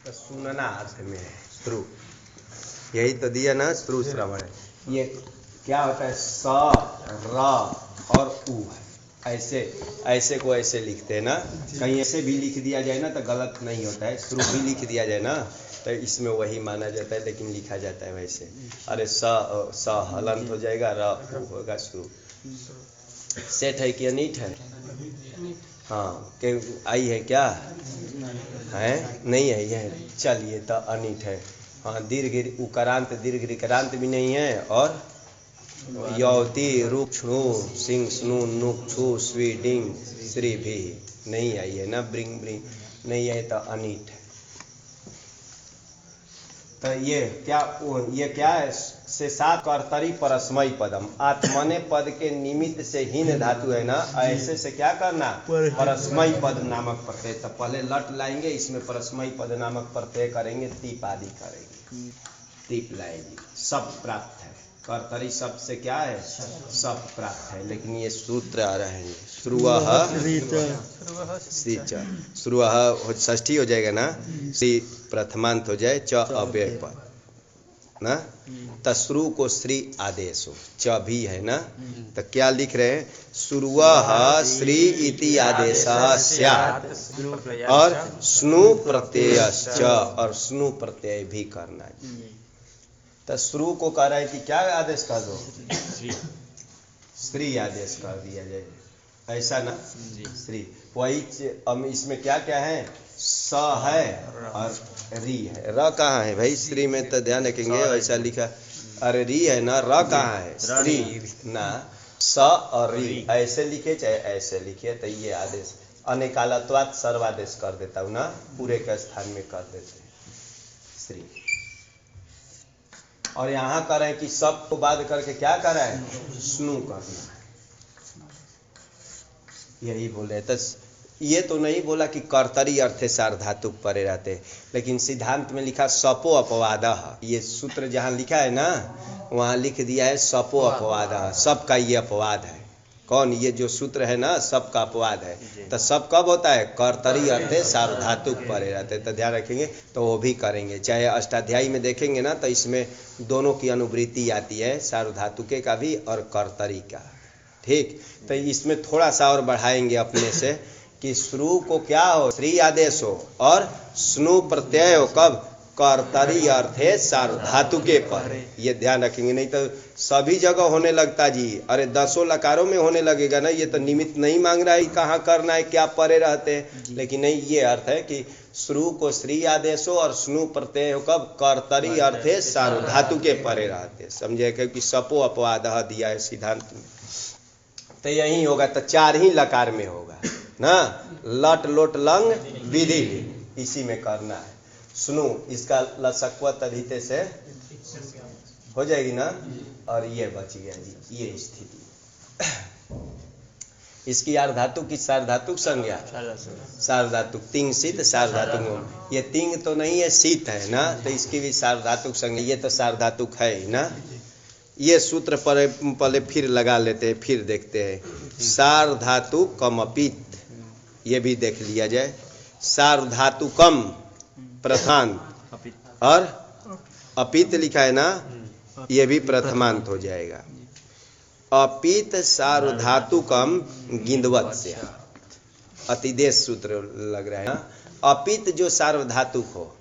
तो सुनना अर्थ में है श्रु, यही तो दिया ना, श्रु श्रवण। ये क्या होता है, स र और उ है, ऐसे ऐसे को ऐसे लिखते हैं ना, कहीं ऐसे भी लिख दिया जाए ना तो गलत नहीं होता है, श्रु भी लिख दिया जाए ना तो इसमें वही माना जाता है, लेकिन लिखा जाता है वैसे। अरे स हलंत हो जाएगा, र होगा श्रु। सेठ है कि अनीट है? हाँ, के आई है क्या है? नहीं है, यह चलिए तो अनीट है। हाँ, दीर्घ उकारांत दीर्घ ऋकारांत भी नहीं है, और यौती रुक्षणु सिंह स्नु नुक छु स्वी डिंग श्री भी नहीं आई है ना, ब्रिंग ब्रिंग नहीं है तो अनीट है। तो ये क्या है, से सात कर्तरी परस्मयी पदम, आत्मने पद के निमित्त से हीन धातु है ना, ऐसे से क्या करना, परस्मयी पद नामक प्रत्यय। तो पहले लट लाएंगे, इसमें परस्मयी पद नामक प्रत्यय करेंगे, तीप आदि करेंगे, तीप लाएंगे, सब प्राप्त है। कर्तरी शब्द से क्या है, सब प्राप्त है। लेकिन ये सूत्र आ रहे हैं, श्रुवः श्रुवः षष्ठी हो जाएगा ना, श्री प्रथमांत हो जाए, च अव्यय पर ना, तश्रु को श्री आदेश हो, च भी है ना, तो क्या लिख रहे हैं, श्रुवः श्री इति आदेशः स्यात्, और स्नु प्रत्ययश्च, और स्नु प्रत्यय भी करना है। तो श्रु को कह रहा है कि क्या आदेश कर दो, श्री आदेश कर दिया जाए, ऐसा ना, श्री। वही इसमें क्या क्या है, स है और री है, र कहाँ है भाई, श्री में तो ध्यान रखेंगे, ऐसा लिखा, अरे री है ना, र कहाँ है, श्री ना, स और री ऐसे लिखे चाहे ऐसे लिखे, तो ये आदेश अनेकालत्वात् सर्वादेश कर देता हूँ ना, पूरे के स्थान में कर देते हैं श्री। और यहाँ कर रहे हैं कि सब को बाध करके क्या कर रहा है, स्नु करना है, यही बोल रहे। तो ये तो नहीं बोला कि कर्तरी अर्थे सार्वधातुक परे रहते, लेकिन सिद्धांत में लिखा सपो अपवादः, ये सूत्र जहाँ लिखा है ना वहाँ लिख दिया है सपो अपवादः, सबका ये अपवाद है। कौन, ये जो सूत्र है ना, सबका अपवाद है। तो सब कब होता है, कर्तरी अर्थे सार्वधातुक परे रहते, तो ध्यान रखेंगे, तो वो भी करेंगे। चाहे अष्टाध्यायी में देखेंगे ना, तो इसमें दोनों की अनुवृत्ति आती है, सार्वधातुके का भी और कर्तरी का, ठीक। तो इसमें थोड़ा सा और बढ़ाएंगे अपने से कि श्रु को क्या हो, श्री आदेश हो, और स्नु प्रत्यय हो, कब, कर्तरी अर्थे सार्वधातुके पर, ये ध्यान रखेंगे। नहीं तो सभी जगह होने लगता जी, अरे 10 लकारों में होने लगेगा ना, ये तो निमित्त नहीं मांग रहा है कहाँ करना है, क्या परे रहते हैं, लेकिन नहीं, ये अर्थ है कि श्रु को श्री आदेश हो और स्नु प्रत्यय हो, कब, कर्तरी अर्थे सार्वधातुके परे रहते, समझे, क्योंकि सपो अपवादः दिया है सिद्धांत में। तो यही होगा, तो 4 ही लकार में होगा ना, लट लोट लंग विधि, इसी में करना है। स्नु इसका लसक्वत अधिते से हो जाएगी ना, और ये बच गया जी, ये स्थिति। इसकी आर्धातुक की सार्वधातुक संज्ञा, सार्वधातुक, तिंग शीत सार्वधातुक, ये तिंग तो नहीं है, शीत है ना, तो इसकी भी सार्वधातुक संज्ञा, ये तो सार्वधातुक है ही ना। ये सूत्र पर पहले फिर लगा लेते हैं, फिर देखते हैं, सार्वधातुकम अपित, ये भी देख लिया जाए, सार्वधातुकम प्रथमांत, और अपित लिखा है ना, ये भी प्रथमांत हो जाएगा। अपित सार्वधातुकम गिंदवत से, अतिदेश सूत्र लग रहा है ना, अपित जो सार्वधातुक हो,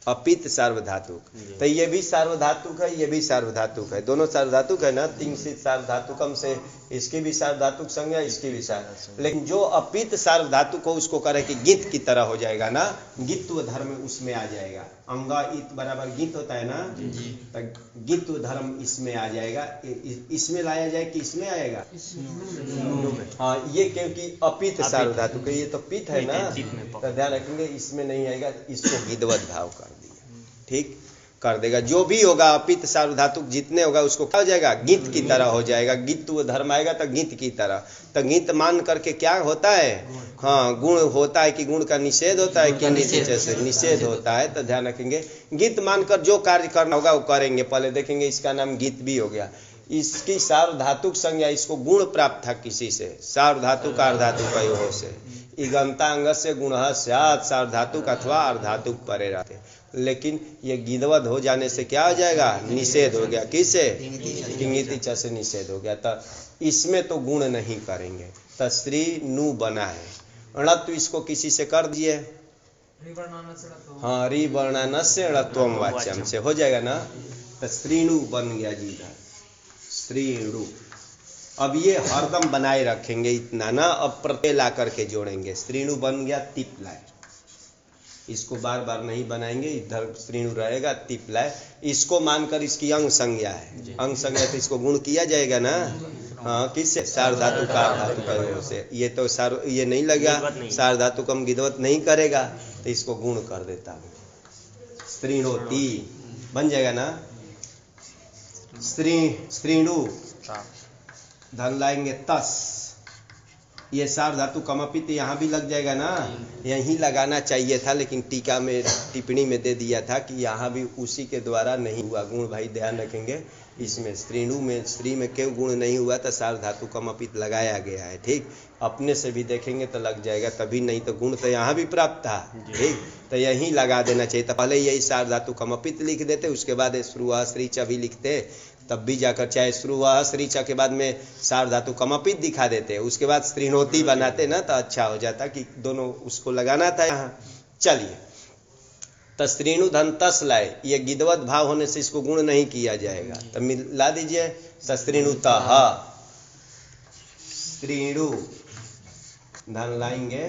अपित सार्वधातुक, तो ये भी सार्वधातुक है, ये भी सार्वधातुक है, दोनों सार्वधातुक है ना, तिंग शीत सार्वधातुकम से इसकी भी सार्वधातुक संज्ञा, इसकी भी सार्वधातुक, लेकिन जो अपित सार्वधातुक हो उसको कह रहे कि गित की तरह हो जाएगा ना, गित्व धर्म उसमें आ जाएगा, अंगा इत बराबर गित होता है ना, तो गित्व धर्म इसमें आ जाएगा, इसमें लाया जाए कि इसमें आएगा, हाँ, ये क्योंकि अपित सार्वधातुक है, ये तो पित है ना, तो ध्यान रखेंगे इसमें नहीं आएगा, इसको गिदवत भाव कर दिया, ठीक कर देगा। जो भी होगा अपित सार्वधातुक जितने होगा उसको क्या हो जाएगा, गीत की तरह हो जाएगा, गीत धर्म आएगा तो गीत की तरह, तो गीत मान करके क्या होता है, हाँ, गुण होता है कि गुण का निषेध होता है कि निषेध होता है, तो ध्यान रखेंगे गीत मानकर जो कार्य करना होगा वो करेंगे। पहले देखेंगे इसका नाम गीत भी हो गया, इसकी सार्वधातुक संज्ञा, इसको गुण प्राप्त था किसी से, सार्वधातुक अर्धातुक से, इगंतांग से गुण स्यात् सार्वधातुक अथवा अर्धातुक परे रहते। लेकिन ये गिदवद हो जाने से क्या हो जाएगा, निषेध हो गया। किससे, इंगिति च से निषेध हो गया। तो इसमें तो गुण नहीं करेंगे। तो श्री नु बना है, णत्व इसको किसी से कर दिए, हाँ री वर्णानस्य णत्वम वाच्यम से हो जाएगा ना। तो श्रीणु बन गया जी, श्रीणु। अब ये हरदम बनाए रखेंगे इतना ना, अब प्रत्यय ला करके जोड़ेंगे। श्रीणु बन गया तिप लाए, इसको बार बार नहीं बनाएंगे, इधर श्रीणु रहेगा तिप लाए। इसको मानकर इसकी अंग संज्ञा है, अंग संज्ञा तो इसको गुण किया जाएगा ना। हाँ किससे, सार्वधातु का धातु से। ये तो ये नहीं लगा, सार्वधातु कम गिदवत नहीं करेगा, तो इसको गुण कर देता हूँ, श्रीणोति बन जाएगा ना। श्रीणु धन लाएंगे तस, ये सार्वधातु कमपित यहाँ भी लग जाएगा ना, यहीं लगाना चाहिए था, लेकिन टीका में टिप्पणी में दे दिया था कि यहाँ भी उसी के द्वारा नहीं हुआ गुण। भाई ध्यान रखेंगे, इसमें श्रीणु में स्त्री में क्यों गुण नहीं हुआ, तो सार्वधातु कमपित लगाया गया है। ठीक, अपने से भी देखेंगे तो लग जाएगा, तभी नहीं तो गुण तो यहाँ भी प्राप्त था। ठीक, तो यहीं लगा देना चाहिए। तो पहले यही सार्वधातु कमपित लिख देते, उसके बाद श्रुवा श्रीचा भी लिखते, तब भी जाकर चाहे श्रुवा श्रीचा के बाद में सार्वधातु कमपित दिखा देते, उसके बाद श्रीणोति बनाते ना, तो अच्छा हो जाता कि दोनों उसको लगाना था यहाँ। चलिए, तो श्रीणु धन तस लाए, ये गिदवत भाव होने से इसको गुण नहीं किया जाएगा, तो मिला दीजिए सश्रीणुतः, श्रीणु धन लाएंगे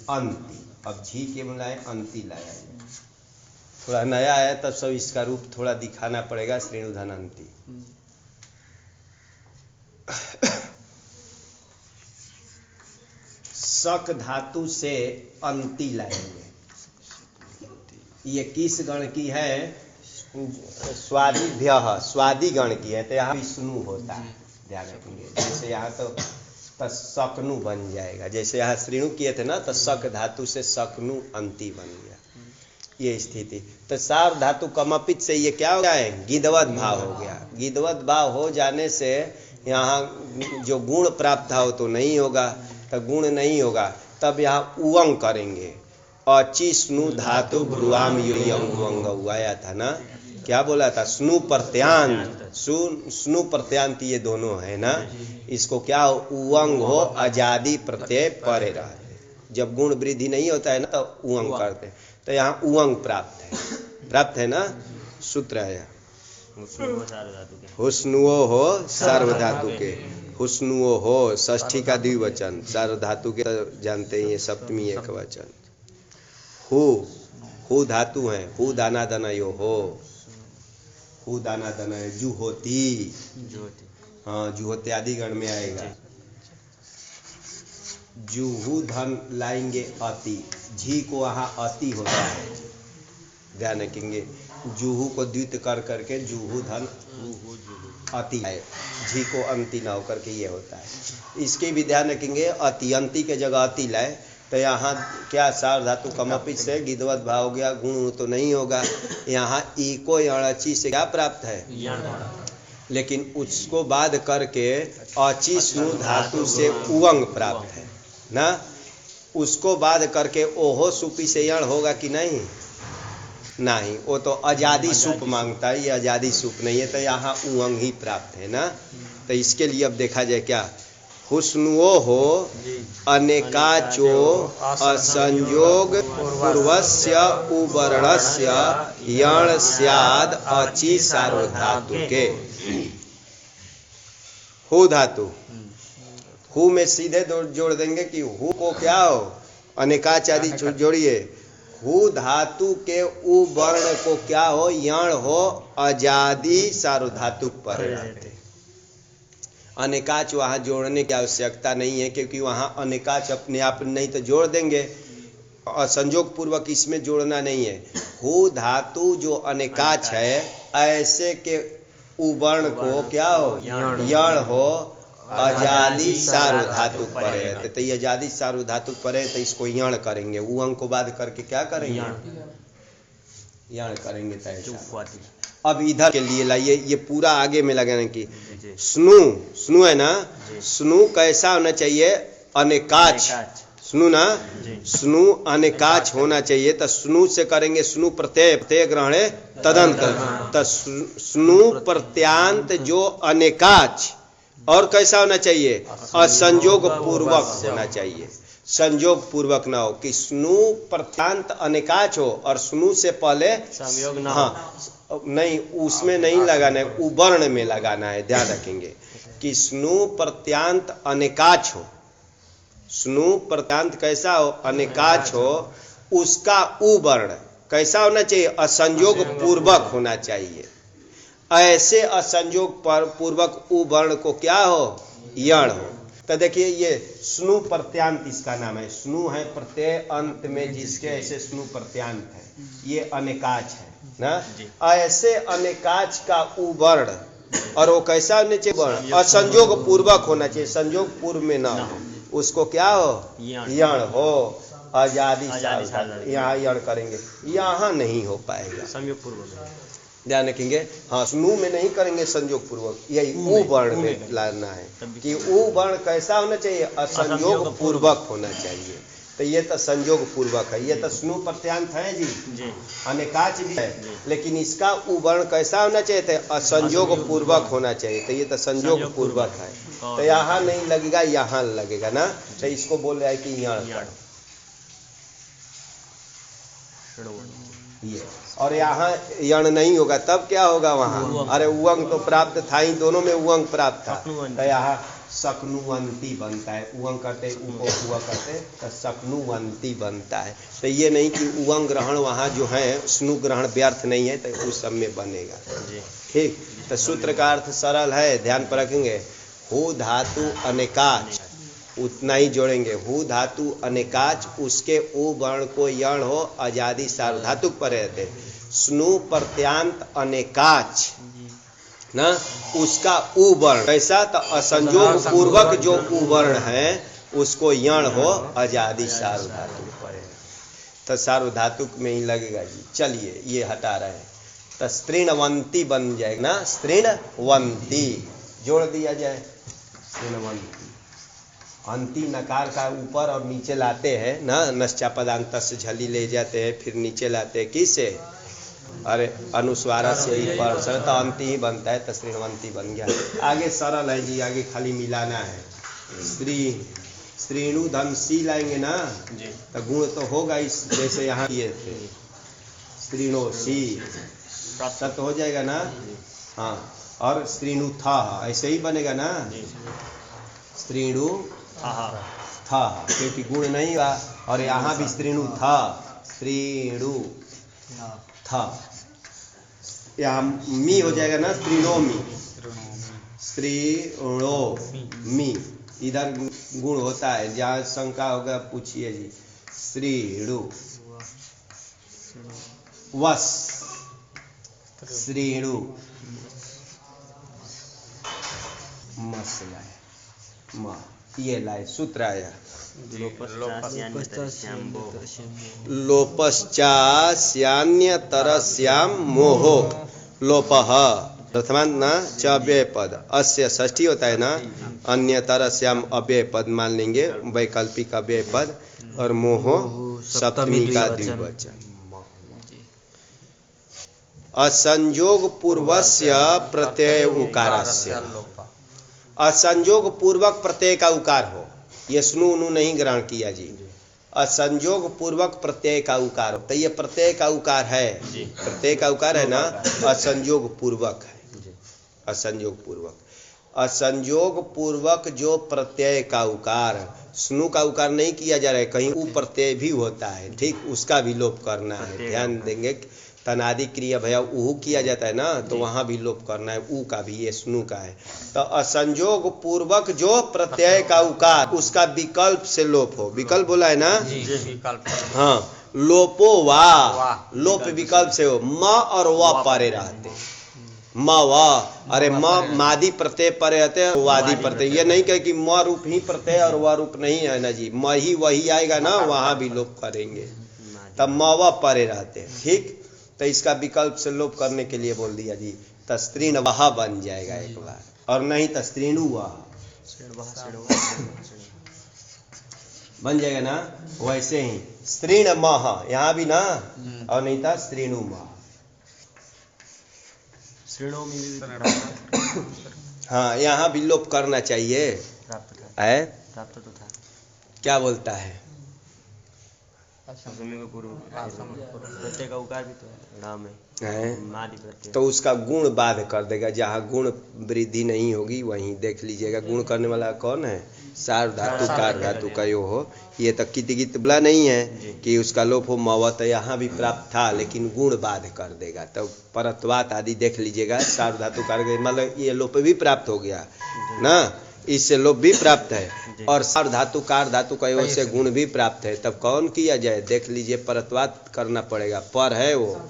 अंति। अब झी के मिलाए अंति लाया, थोड़ा नया है तब सब इसका रूप थोड़ा दिखाना पड़ेगा। श्रीणु धन अंति, शक धातु से अंति लाएंगे। ये किस गण की है, स्वादिभ्य, स्वादि गण की है, तो यहाँ विष्णु होता है, ध्यान रखेंगे। जैसे यहाँ तो शकनु बन जाएगा, जैसे यहाँ श्रीणु किए थे ना, तो शक धातु से शकनु अंति बन गया, ये स्थिति। तो सार धातु कमपित से ये क्या हो गया है, गिदवत भाव हो गया। गिदवत भाव हो जाने से यहाँ जो गुण प्राप्त था वो तो नहीं होगा, तो गुण नहीं होगा, तब यहाँ उवंग करेंगे। अचि स्नु धातु भ्रुआम युयंग आया था ना, क्या बोला था, स्नु प्रत्यांत, स्नु प्रत्यांत ये दोनों है ना, इसको क्या हो, उवंग हो, आजादी प्रत्यय परे रहते। जब गुण वृद्धि नहीं होता है ना, तो उवंग करते, तो यहाँ उवंग प्राप्त है ना, सूत्र है हुस्नुओ हो सार्वधातु के, हुस्नुओ हो षष्ठी का द्विवचन, सार्वधातु के जानते हैं ये सप्तमी एक वचन। हु धातु है, हु दाना दनयो हो, हु दाना दनय, जुहोती, हाँ जुहोते आदि गण में आएगा। जुहू धन लाएंगे अति, झी को वहाँ अति होता है, ध्यान रखेंगे। जुहू को द्वित कर करके जुहू धन अति है, झी को अंति ना होकर के ये होता है। इसके भी ध्यान रखेंगे, अति अंति के जगह अति लाए, तो यहाँ क्या सार धातु कमपित से गिदवत भाव हो गया, गुण तो नहीं होगा। यहाँ इको अणचि से क्या प्राप्त है, लेकिन उसको बाद करके अचि स्नु धातु से उवंग प्राप्त है ना, उसको बाद करके ओहो सुपी से यण होगा कि नहीं, नहीं, वो तो आजादी सुप मांगता है, ये आजादी सुप नहीं है, तो यहाँ उवंग ही प्राप्त है ना। तो इसके लिए अब देखा जाए क्या, हुस्नुओ हो अनेकाचो असंयोग पूर्वस्य उवर्णस्य यण स्याद अचि सार्वधातु के। हु धातु, हु में सीधे जोड़ देंगे कि हु को क्या हो, अनेकाच आदि जोड़िए, हु धातु के उ वर्ण को क्या हो, यण हो, अजादि सार्वधातु पर रहते। अनेकाच वहाँ जोड़ने की आवश्यकता नहीं है, क्योंकि वहाँ अनेकाच अपने आप नहीं तो जोड़ देंगे, संयोग पूर्वक इसमें जोड़ना नहीं है। हु धातु जो अनेकाच है, ऐसे के उवर्ण को क्या हो, यण हो, अजादि सार्वधातु परे है, तो ये अजादि सार्वधातु परे, तो इसको यण करेंगे, उवंग को बाद करके क्या करेंगे, यण करेंगे। अब इधर के लिए लाइए, ये पूरा आगे में लगाने की, स्नु, स्नु है ना, स्नु कैसा होना चाहिए, अनेकाच, स्नु ना, स्नु अनेकाच होना चाहिए। तो स्नु से करेंगे स्नु प्रत्यय, प्रत्यय ग्रहणे तदंत। तो स्नु प्रत्यांत जो अनेकाच और कैसा होना चाहिए, असंयोग पूर्वक होना चाहिए। संयोग पूर्वक ना हो कि स्नु प्रत्यांत अनेकाच हो और स्नु से पहले संयोग ना, हाँ नहीं, उसमें नहीं लगाना है, उवर्ण में लगाना है। ध्यान रखेंगे कि स्नु प्रत्यांत अनेकाच हो। स्नु प्रत्यांत कैसा हो, अनेकाच हो, उसका उवर्ण कैसा होना चाहिए, असंयोग पूर्वक होना चाहिए। ऐसे असंयोग पूर्वक उवर्ण को क्या हो, यण हो। तो देखिए ये स्नु प्रत्यांत इसका नाम है। स्नु है प्रत्यय अंत में जिसके ऐसे स्नु प्रत्यांत है, ये अनेकाच है ना। ऐसे अनेकाच का उवर्ण और वो कैसा होना चाहिए, वर्ण असंयोग पूर्वक होना चाहिए, संयोग पूर्व में ना हो, उसको क्या हो, यण हो। आजादी यहाँ यण करेंगे, यहाँ नहीं हो पाएगा, संयोग पूर्वक ध्यान रखेंगे। हाँ स्नु में नहीं करेंगे संयोग पूर्वक, यही उ वर्ण में लाना है कि उ वर्ण कैसा होना चाहिए, असंयोग पूर्वक होना चाहिए। तो ये तो संयोग पूर्वक है, ये तो स्नु प्रत्यांत है जी, अनेकाच भी है, लेकिन इसका उ वर्ण कैसा होना चाहिए, तो असंयोग पूर्वक होना चाहिए। तो ये तो संयोग पूर्वक है, तो यहाँ नहीं लगेगा, यहाँ लगेगा ना। तो इसको बोल रहा है कि यहाँ ये, और यहाँ यण नहीं होगा तब क्या होगा वहाँ, अरे उवंग तो प्राप्त था ही, दोनों में उवंग प्राप्त था। तो यहाँ सकनुवंती बनता है, उवंग करते हुआ करते तो सकनुवंती बनता है। तो ये नहीं कि उवंग ग्रहण वहाँ जो है स्नु ग्रहण व्यर्थ नहीं है, तो उस सब में बनेगा। ठीक, तो सूत्र का अर्थ सरल है, ध्यान पर रखेंगे। हु धातु अनेकाच, उतना ही जोड़ेंगे, हु धातु अनेकाच, उसके उ वर्ण को यण हो, आजादी सार्वधातुक पर रहते। स्नु प्रत्यांत अनेकाच ना, उसका उ वर्ण कैसा, तो असंयोग पूर्वक जो उ वर्ण है उसको यण हो, आजादी सार्वधातुक पर। तो सार्वधातुक में ही लगेगा जी। चलिए ये हटा रहे हैं, तो स्त्रीणवंती बन जाएगा ना, स्त्रीणवंती जोड़ दिया जाए, स्त्रीणवंती। अंति नकार का ऊपर और नीचे लाते हैं ना, नश्चा पदांत से झली ले जाते हैं, फिर नीचे लाते हैं किसे, अरे अनुस्वारा से ही पर सरता अंति ही बनता है, तो श्रीणवंती बन गया। आगे सरल है जी, आगे खाली मिलाना है। स्त्री स्त्रीणु धन सी लाएंगे ना, तो गुण तो होगा इस, जैसे यहाँ किए थे स्त्रीणो सी, सत्य हो जाएगा ना। हाँ, और स्त्रीणु था ऐसे ही बनेगा ना, स्त्रीणु था, क्योंकि गुण नहीं हुआ। और यहाँ भी स्त्रीणु था, स्त्रीणु था, यहाँ मी हो जाएगा ना, स्त्रीणोमी, स्त्रीणोमी। इधर गुण होता है, जहाँ शंका होगा पूछिए जी। स्त्रीणु वस, स्त्रीणु मसला है, माँ ये लाए सूत्र आया। लोपश्चास्यान्यतरस्याम मोहो लोपः, प्रथमांत ना च अव्यय पद, अस्य षष्ठी होता है ना, अन्यतरस्याम अव्यय पद मान लेंगे, वैकल्पिक अव्यय पद, और मोहो सप्तमी का द्विवचन। असंयोग पूर्वस्य प्रत्यय उकारस्य, असंयोग पूर्वक प्रत्यय का उकार हो, ये स्नु नु नहीं ग्रहण किया जी, असंयोग पूर्वक प्रत्यय का उकार हो। तो ये प्रत्यय का उकार है, प्रत्यय का उकार है ना, असंयोग पूर्वक है, असंयोग पूर्वक। असंयोग पूर्वक जो प्रत्यय का उकार, स्नु का उकार नहीं किया जा रहा है, कहीं उ प्रत्यय भी होता है, ठीक, उसका भी लोप करना है। ध्यान देंगे, तनादि क्रिया भैया ऊ किया जाता है ना, तो वहां भी लोप करना है, ऊ का भी, ये स्नु का है। तो असंयोग पूर्वक जो प्रत्यय का उकार, उसका विकल्प से लोप हो, विकल्प बोला है ना, हाँ, लोपो वा, लोप विकल्प से हो, म और व परे रहते, म व, अरे म मादी प्रत्यय परे रहते हैं, वादी प्रत्यय, ये नहीं कहे कि म रूप ही प्रत्यय और व रूप नहीं है ना जी, म ही वही आएगा ना, वहां भी लोप करेंगे, तब म व परे रहते हैं, ठीक। तो इसका विकल्प से लोप करने के लिए बोल दिया जी, तस्त्रीण वह बन जाएगा एक बार, और नहीं तस्त्रीणु वह। बन जाएगा ना। वैसे ही स्त्रीण मह यहाँ भी ना, और नहीं था स्त्रीणु मह। हाँ यहाँ भी लोप करना चाहिए है। क्या बोलता है प्रत्यय का उकार भी तो है नाम है, तो उसका गुण बाध कर देगा। जहाँ गुण वृद्धि नहीं होगी वहीं देख लीजिएगा। गुण करने वाला कौन है? सार धातु कार धातु का यो हो। ये तो कित बोला नहीं है कि उसका लोप हो मवत, यहाँ भी प्राप्त था लेकिन गुण बाध कर देगा। तो परत्वात आदि देख लीजिएगा। सार धातु कार मतलब ये लोप भी प्राप्त हो गया ना, इससे लोप भी प्राप्त है, और सार धातु कार धातु का यो से गुण भी प्राप्त है। तब कौन किया जाए? देख लीजिए, परत्वात करना पड़ेगा। पर है वो,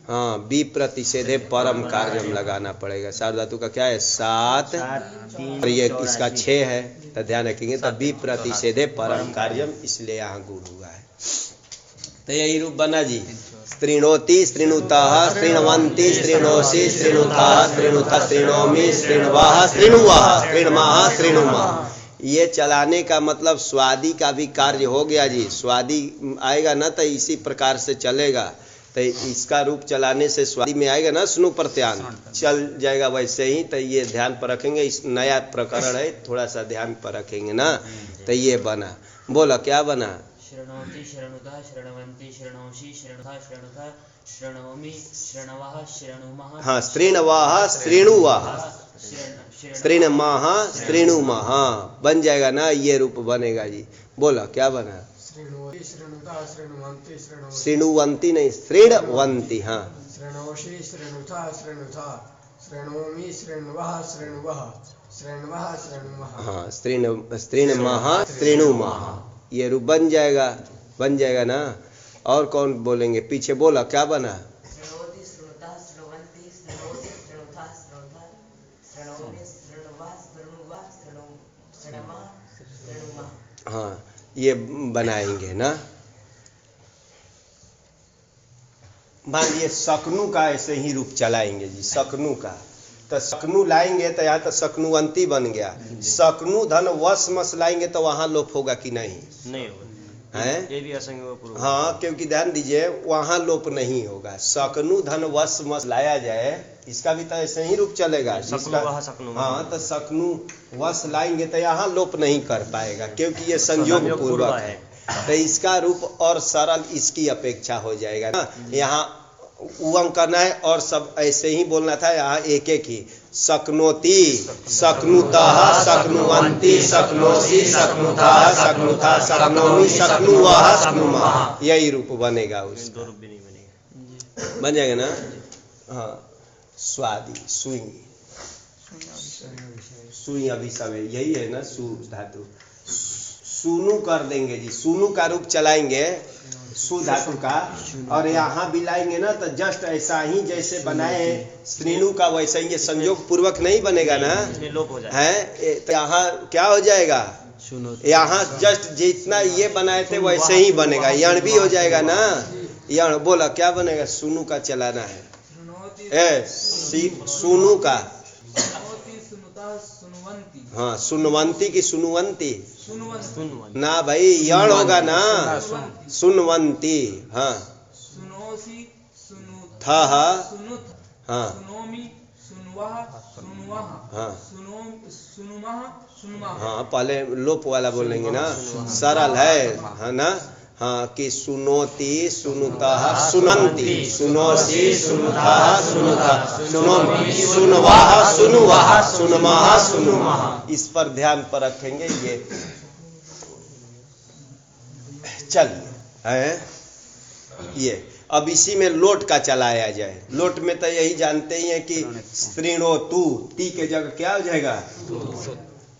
हाँ, बी प्रतिषेधे परम कार्यम लगाना पड़ेगा। सार धातु का क्या है? 7 और ये इसका 6 है, तो ध्यान रखेंगे। तो बी प्रतिषेधे परम कार्यम, इसलिए यहाँ गुण हुआ है। तो यही रूप बना जी। स्त्रीणोति स्त्रीणुतः स्त्रीणवन्ति स्त्रीणोषि स्त्रीणुतः स्त्रीणुतः स्त्रीणोमि स्त्रीणवः स्त्रीणुवः स्त्रीणमः स्त्रीणुमः। ये चलाने का मतलब स्वादि का भी कार्य हो गया जी। स्वादि आएगा ना तो इसी प्रकार से चलेगा। तो इसका रूप चलाने से स्वादि में आएगा ना, स्नु प्रत्यान चल जाएगा वैसे ही। तो ये ध्यान पर रखेंगे। इस नया प्रकरण है, थोड़ा सा ध्यान पर रखेंगे ना। तो ये बना, बोला क्या बना? शृणोति शृणुतः शृण्वन्ति शृणोषि शृणुतः शृणुतः शृणोमि शृणवः शृणुमः। हाँ, स्त्रीणवः स्त्रीणुवः स्त्रीणमः स्त्रीणुमः बन जाएगा ना। ये रूप बनेगा जी। बोला क्या बना? श्रृणुवन्ति नहीं, श्रृणवन्ति। हाँ, श्रृणोषि श्रृणुतः श्रृणुतः श्रृणोमि श्रृण्वः श्रृण्वः श्रृण्वः श्रृणुमः। हाँ, स्त्रीणमः स्त्रीणुमः, ये रूप बन जाएगा। बन जाएगा ना। और कौन बोलेंगे? पीछे बोला क्या बना? श्रृणोति श्रृणुतः श्रृण्वन्ति श्रृणोति श्रृणुतः श्रृणुतः श्रृणोमि श्रृण्वः श्रृणुवः श्रृणमः श्रृणुमः। हाँ, ये बनाएंगे ना। मान लिए सकनु का ऐसे ही रूप चलाएंगे जी। सकनु का तो सकनु लाएंगे तो यहाँ तो सकनुवंती बन गया। सकनु धन वश मस लाएंगे तो वहाँ लोप होगा कि नहीं? नहीं होगा है, ये भी असंग। हाँ, क्योंकि ध्यान दीजिए वहाँ लोप नहीं होगा। सकनु धन वश मस लाया जाए, इसका भी तो ऐसे ही रूप चलेगा। हाँ, तो सकनु वश लाएंगे तो यहाँ लोप नहीं कर पाएगा, क्योंकि ये संयोग पूर्वक है। तो इसका रूप और सरल इसकी अपेक्षा हो जाएगा ना। यहाँ उवंग करना है और सब ऐसे ही बोलना था। यहाँ एक एक ही शक्नोति शक्नुतः शक्नुवन्ति शक्नोषि शक्नुतः शक्नुतः शक्नोमि शक्नुवः शक्नुमः, यही रूप बनेगा। उसका रूप भी नहीं बनेगा, बन जाएगा ना। हाँ, स्वादि सुई सुई अभी सब यही है ना। सु धातु सुनु कर देंगे जी। सुनु का रूप चलाएंगे सु धातु का, और यहाँ भी लाएंगे ना तो जस्ट ऐसा ही जैसे बनाए श्रेणु का वैसा ही। ये संयोग पूर्वक नहीं बनेगा ना, है। तो यहाँ क्या हो जाएगा? यहाँ जस्ट जितना ये बनाए थे वैसे ही बनेगा। यण भी हो जाएगा ना। यण बोला क्या बनेगा? सुनु का चलाना है। सुनु का, हाँ, सुनवंती की सुनवंती ना भाई, यण होगा ना। सुनवंती, हाँ, सुनोषि सुनुतः था, सुनुत हाँ, सुनोमि सुनुवः सुनुवः हाँ, सुनुमः सुनुमः। हाँ, पहले लोप वाला बोलेंगे ना, सरल है ना। हाँ, कि सुनोति सुनुतः सुनंती सुनोषि सुनुतः सुनुतः सुनोमि सुनवः सुनुवः सुनमः सुनुमः। इस पर ध्यान पर रखेंगे। ये चलिए है ये। अब इसी में लोट का चलाया जाए। लोट में तो यही जानते ही हैं कि स्त्रीणो तू, ती के जगह क्या हो जाएगा?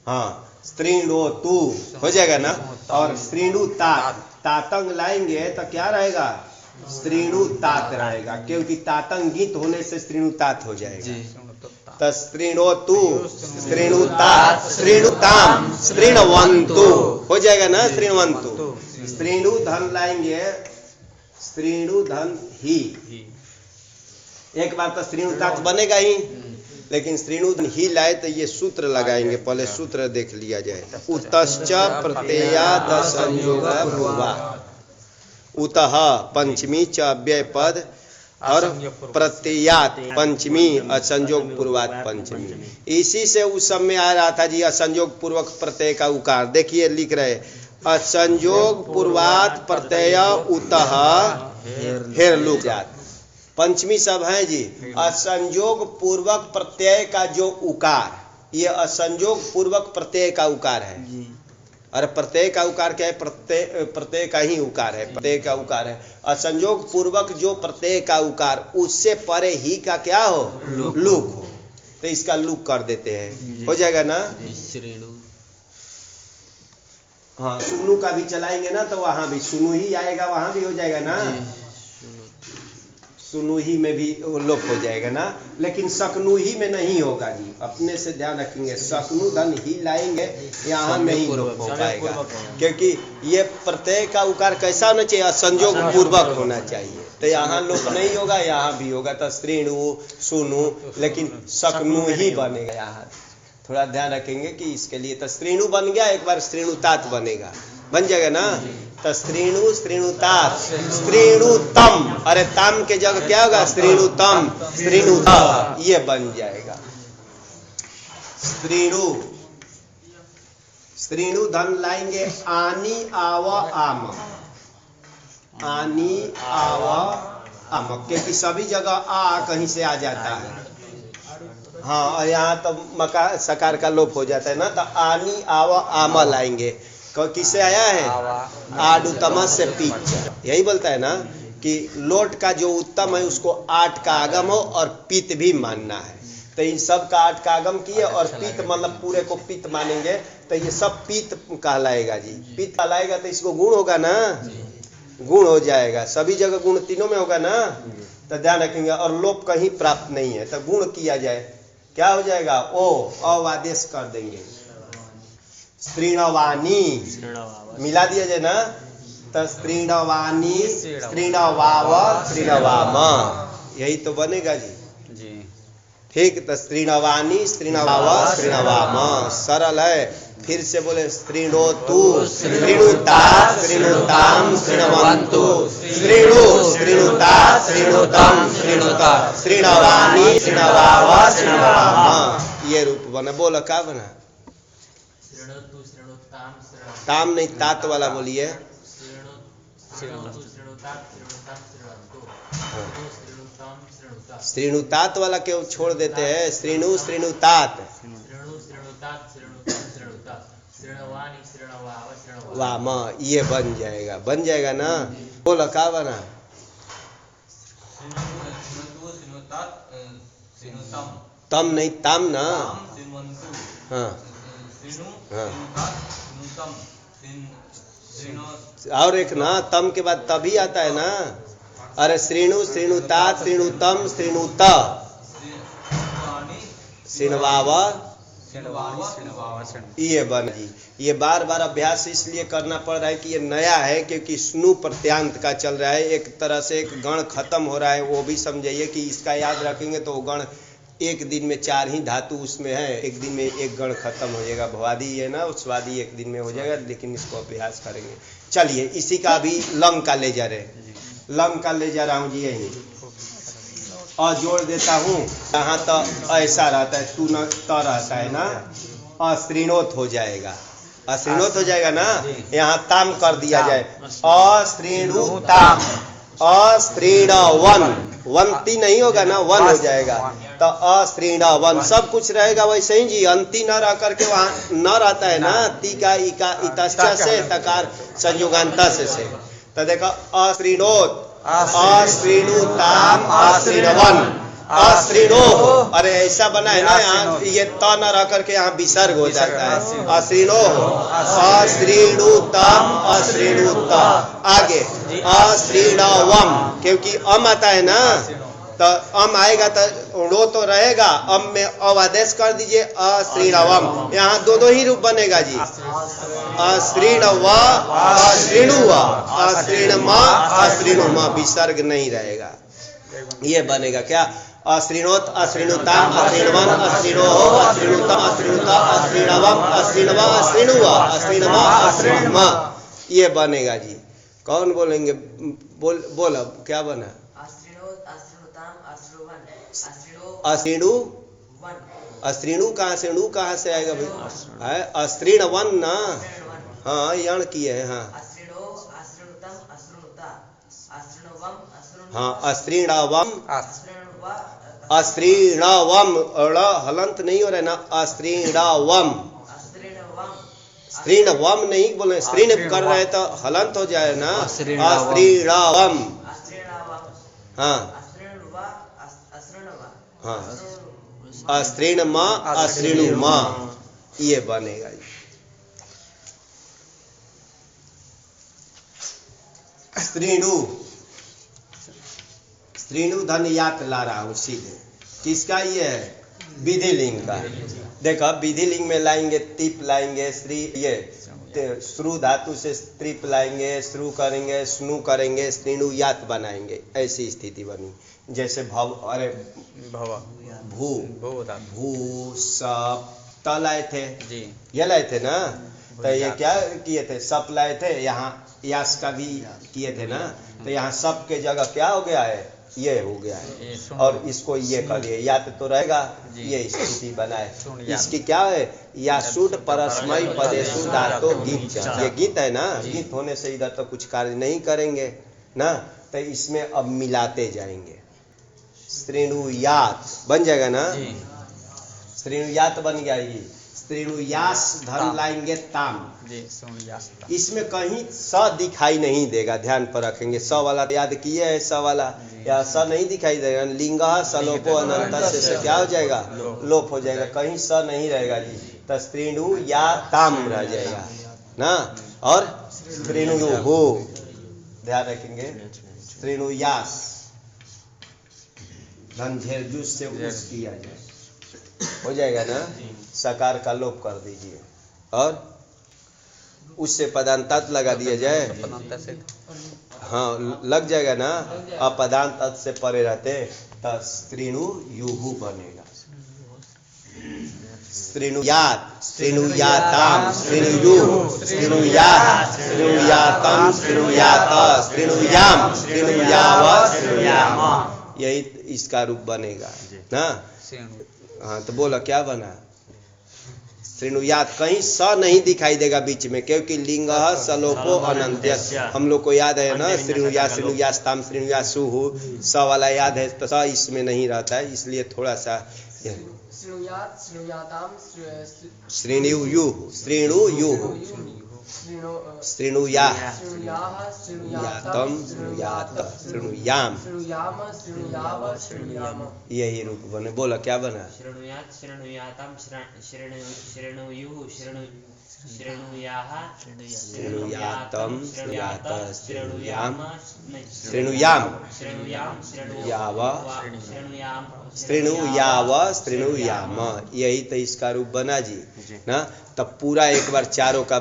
हाँ, स्त्रीणो तू हो जाएगा ना। और स्त्रीणु तात, तातंग लाएंगे तो क्या रहेगा? स्त्रीणु तात रहेगा, क्योंकि तातंग गीत होने से स्त्रीणु तात हो जाएगा। तो स्त्रीणो तू स्त्रीणु तात स्त्रीणुताम स्त्रीणवंतु हो जाएगा ना। स्त्रीणवंतु, स्त्रीणु धन लाएंगे, स्त्रीणु धन ही। एक बार तो स्त्रीणु तात बनेगा ही। लेकिन श्रीणु ही लाए तो ये सूत्र लगाएंगे, पहले सूत्र देख लिया जाए। उतश्च प्रत्ययाद संयोग पूर्वात्, उतः पंचमी च अव्यय पद और प्रत्ययात पंचमी असंयोग पूर्वात पंचमी। इसी से उस सब में आ रहा था जी असंयोग पूर्वक प्रत्यय का उकार। देखिए लिख रहे असंयोग पूर्वात प्रत्यय उतः हेरलुक जात, पंचमी सब है जी। असंयोग पूर्वक प्रत्यय का जो उकार, ये असंयोग पूर्वक प्रत्यय का उकार है। अरे प्रत्यय का उकार क्या है? प्रत्यय का ही उकार है, प्रत्यय का उकार है। असंयोग पूर्वक जो प्रत्यय का उकार, उससे परे ही का क्या हो? लुक हो, तो इसका लुक कर देते हैं, हो जाएगा ना। हाँ, सुनु का भी चलाएंगे ना तो वहां भी सुनु ही आएगा, वहां भी हो जाएगा ना। सुनु ही में भी लोप हो जाएगा ना, लेकिन सकनु ही में नहीं होगा जी, अपने से ध्यान रखेंगे। सकनु धन ही लाएंगे, यहाँ नहीं लोप हो पाएगा, क्योंकि ये प्रत्यय का उकार कैसा होना चाहिए? असंयोग पूर्वक होना चाहिए, तो यहाँ लोप नहीं होगा, यहाँ भी होगा। तो श्रीणु सुनु, लेकिन सकनु ही बनेगा यहाँ, थोड़ा ध्यान रखेंगे कि इसके लिए। तो श्रीणु बन गया, एक बार श्रीणुतात बनेगा, बन जाएगा ना। तो श्रीणु श्रीणुतात श्रीणुतम, अरे ताम के जगह क्या होगा? श्रीणुतम श्रीणुत, ये बन जाएगा। श्रीणु श्रीणु धन लाएंगे आनी आव आम, आनी आव आम, क्योंकि सभी जगह आ कहीं से आ जाता है। हाँ, और यहाँ तो मकार सकार का लोप हो जाता है ना, तो आनी आव आम लाएंगे। किससे आया है? आडुतम से पीत, यही बोलता है ना कि लोट का जो उत्तम है उसको आठ का आगम हो और पीत भी मानना है। तो इन सब का आठ का आगम किए और पीत मतलब पूरे को पीत मानेंगे, तो ये सब पीत कहलाएगा जी। पीत कहलाएगा तो इसको गुण होगा ना, गुण हो जाएगा, सभी जगह गुण तीनों में होगा ना, तो ध्यान रखेंगे। और लोप कहीं प्राप्त नहीं है, तो गुण किया जाए, क्या हो जाएगा? ओ अवादेश कर देंगे। स्त्रीणवानी मिला दिया जाए ना, तो स्त्रीणवानी स्त्रीणवाव स्त्रीणवाम, यही तो बनेगा जी। ठीक, तो स्त्रीणवानी स्त्रीणवाव स्त्रीणवाम सरल है। फिर से बोले स्त्रीणोतु स्त्रीणुतात स्त्रीणुताम स्त्रीणवन्तु स्त्रीणु स्त्रीणुतात स्त्रीणुतम स्त्रीणुता स्त्रीणवानी स्त्रीणवाव स्त्रीणवाम, ये रूप बना। बोलो क्या बना? ताम नहीं, तात वाला बोलिए। श्रीणुतात वाला क्यों छोड़ देते हैं? श्रीणु श्रीणुतात वाम, ये बन जाएगा, बन जाएगा ना। बोलो क्या बना? तम नहीं, ताम ना। हाँ और एक ना तम के बाद तभी आता है ना। अरे श्रीणु श्रीणुतात श्रीणुतम श्रीणुत श्रीणवाव, ये बन जी। ये बार बार अभ्यास इसलिए करना पड़ रहा है कि ये नया है, क्योंकि स्नु प्रत्यांत का चल रहा है, एक तरह से एक गण खत्म हो रहा है, वो भी समझिए कि इसका याद रखेंगे तो गण एक दिन में 4 ही धातु उसमें है, एक दिन में एक गण खत्म हो जाएगा। भवादी है ना, स्वादी एक दिन में हो जाएगा, लेकिन इसको अभ्यास करेंगे। चलिए इसी का भी लंग का ले जा रहे, लंग का ले जा रहा हूँ जी, यही और जोड़ देता हूँ। यहाँ तो ऐसा रहता है, तू न तो रहता है ना, अश्रीणोत हो जाएगा, अश्रीणोत हो जाएगा ना। यहाँ ताम कर दिया जाए, अश्रीणुताम अश्रीणवन, वंती नहीं होगा ना, वन हो जाएगा, तो अश्रीणवन सब कुछ रहेगा वैसे ही जी। अंति न रह करके वहाँ न रहता है ना, ती का इका इतश्च से तकार संयुगांत से, तो देखो अश्रीणोत अश्रीणुताम अश्रीणवन अश्रीणो, अरे ऐसा बना है ना, यहाँ ये त न रह करके यहाँ विसर्ग हो जाता है। अश्रीणो अश्रीणुतम अश्रीणुत, आगे अश्रीणवम, क्योंकि अम आता है ना, तो अम आएगा तो रो तो रहेगा, अम में अवादेश कर दीजिए अश्रीणवम, यहाँ दो ही रूप बनेगा जी। अश्रीणव अश्रीणुव अश्रीणमा अश्रीणुमा, विसर्ग नहीं रहेगा, ये बनेगा क्या? अश्रीणोत अश्रीणुताम अश्रीणवन अश्रीणोः अश्रीणुतम अश्रीणुता अश्रीणवम अश्रीणव अश्रीणुवा अश्रीणमा अश्रीणमा। ये बनेगा जी। कौन बोलेंगे? बोल अब क्या बना? अश्रीणु अश्रीणु कहाँ से णु कहाँ से आएगा भाई? है अश्रीणवन ना। हाँ यण किए है। हाँ अश्रीणवम अश्रीणवम हलंत नहीं हो रहा है ना। अश्रीणवम स्त्रीणवम नहीं बोल रहे, स्त्रीण कर रहे तो हलंत हो जाए ना। अश्रीणवम। हाँ हाँ अश्रीणमा अश्रीणुमा ये बनेगा। स्त्रीणु स्त्रीणु धन यात ला रहा हूँ सीधे। किसका ये है? विधिलिंग का। देखो विधिलिंग में लाएंगे तिप लाएंगे स्त्री, ये श्रु धातु से स्त्रीप लाएंगे, श्रु करेंगे, स्नु करेंगे, स्त्रीणु यात बनाएंगे। ऐसी स्थिति बनी। जैसे भव अरे भू भू सप त लाए थे जी, ये लाए थे ना। तो ये क्या किए थे? सप लाए थे। यहाँ यास का भी किए थे ना। तो यहाँ सप के जगह क्या हो गया है? ये हो गया है। और इसको ये कर लिए यात तो रहेगा। ये स्थिति बनाए। इसकी क्या है? या सुड परस्मय पदेशु धातो गीत। ये गीत है ना। गीत होने से इधर तो कुछ कार्य नहीं करेंगे ना। तो इसमें अब मिलाते जाएंगे। स्त्रीणुयात बन जाएगा ना। स्त्रीणुयात बन गया। ये स्त्रीणुयास धन लाएंगे ताम। इसमें कहीं स दिखाई नहीं देगा। ध्यान पर रखेंगे। स वाला याद किए है। स वाला या स नहीं दिखाई देगा। लिंग सलोपो अनंत से क्या हो जाएगा? लोप हो जाएगा। कहीं स नहीं रहेगा जी। तो स्त्रीणु या ताम रह जाएगा ना। और स्त्रीणु हो ध्यान रखेंगे। स्त्रीणुयास धन झेरजुस से उस किया जाए हो जाएगा ना। सकार का लोप कर दीजिए और उससे पदांतात लगा दिया जाए। हाँ लग जाएगा ना। अपदांत से परे रहते तो स्त्रीणु युहु बनेगा। स्त्रीणुयात स्त्रीणुयाताम स्त्रीणुयुः स्त्रीणुयात् स्त्रीणुयातम स्त्रीणुयात स्त्रीणुयाम स्त्रीणुयाव स्त्रीणुयाम। यही इसका रूप बनेगा ना। हाँ तो बोला क्या बना? स्त्रीणुयात। कहीं स नहीं दिखाई देगा बीच में, क्योंकि लिंग सलोपो अनंत्य हम लोग को याद है ना। श्रीणुया श्रीणुयास्ताम श्रीणुयासुहु स वाला याद है। तो स इसमें नहीं रहता है, इसलिए थोड़ा सा श्रीणुयुः श्रीणुयुः श्रीणुया यातम श्रीणुयात श्रीणुयाम यही रूप बने। बोला क्या बना? श्रेणुयात श्रेणुयातम श्रेणुयुः श्रेणुयाः श्रेणुयातम श्रेणुयात श्रेणुयाम श्रेणुयाम श्रेणुयाव श्रेणुयाव श्रेणुयाम। यही तो इसका रूप बना जी ना। तब पूरा एक बार चारों का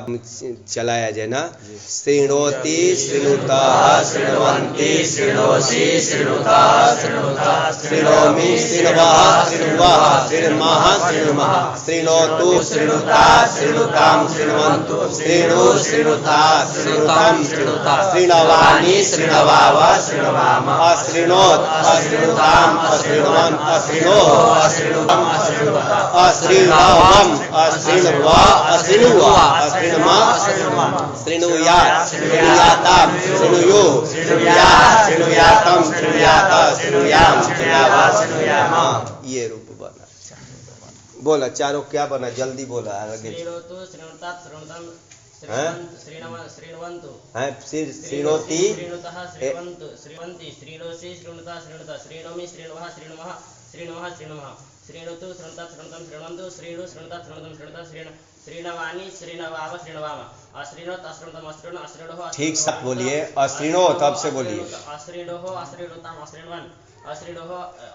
चलाया जाए ना। श्रृणोति श्रृणुतः श्रृण्वन्ति श्रृणोषि श्रृणुतः श्रृणुतः श्रृणोमि श्रृण्वः श्रृण्वः श्रृण्मः श्रृण्मः श्रृणोतु श्रृणुता श्रृणुतां श्रृण्वन्तु श्रृणु श्रृणुता श्रृणुतां श्रृणुतः श्रृणवानि श्रृणवाव श्रृणवाम अश्रृणोत् अश्रृणुताम् अश्रृण्वन् अश्रृणोः अश्रृणुतम् अश्रृणुतः अश्रृणवम् अश्रृण्वा अश्रृणुवा अश्रृण्मा श्रृणुयात् श्रृणुयाताम् श्रृणुयुः श्रृणुयात् श्रृणुयातम् श्रृणुयात श्रृणुयाम श्रृणुयाव श्रृणुयाम। ये रूप बना। बोला चारों क्या बना? जल्दी बोला आगे। श्रीणोतु श्रीणुतात श्रीणुतम श्रीणवन्तु श्रीणोति श्रीणुतः श्रीवन्तु श्रीवन्ति श्रीणोषि श्रीणुता श्रीणुता श्रीणोमि श्रीणवः श्रीणवः श्रीणवः श्रीणवः श्रीणुतु श्रीणुतात श्रीणुतं श्रीणवन्तु श्रीणु श्रीणुतात श्रीणुतं श्रीणुता श्रीणवानि श्रीणवाव श्रीणवाम अश्रीणोत अश्रीणुतम अश्रीणु अश्रीणोः। ठीक से बोलिए। अश्रीणोत अब से बोलिए। अश्रीणोः अश्रीणुताम अश्रीणवन् अश्रीणोः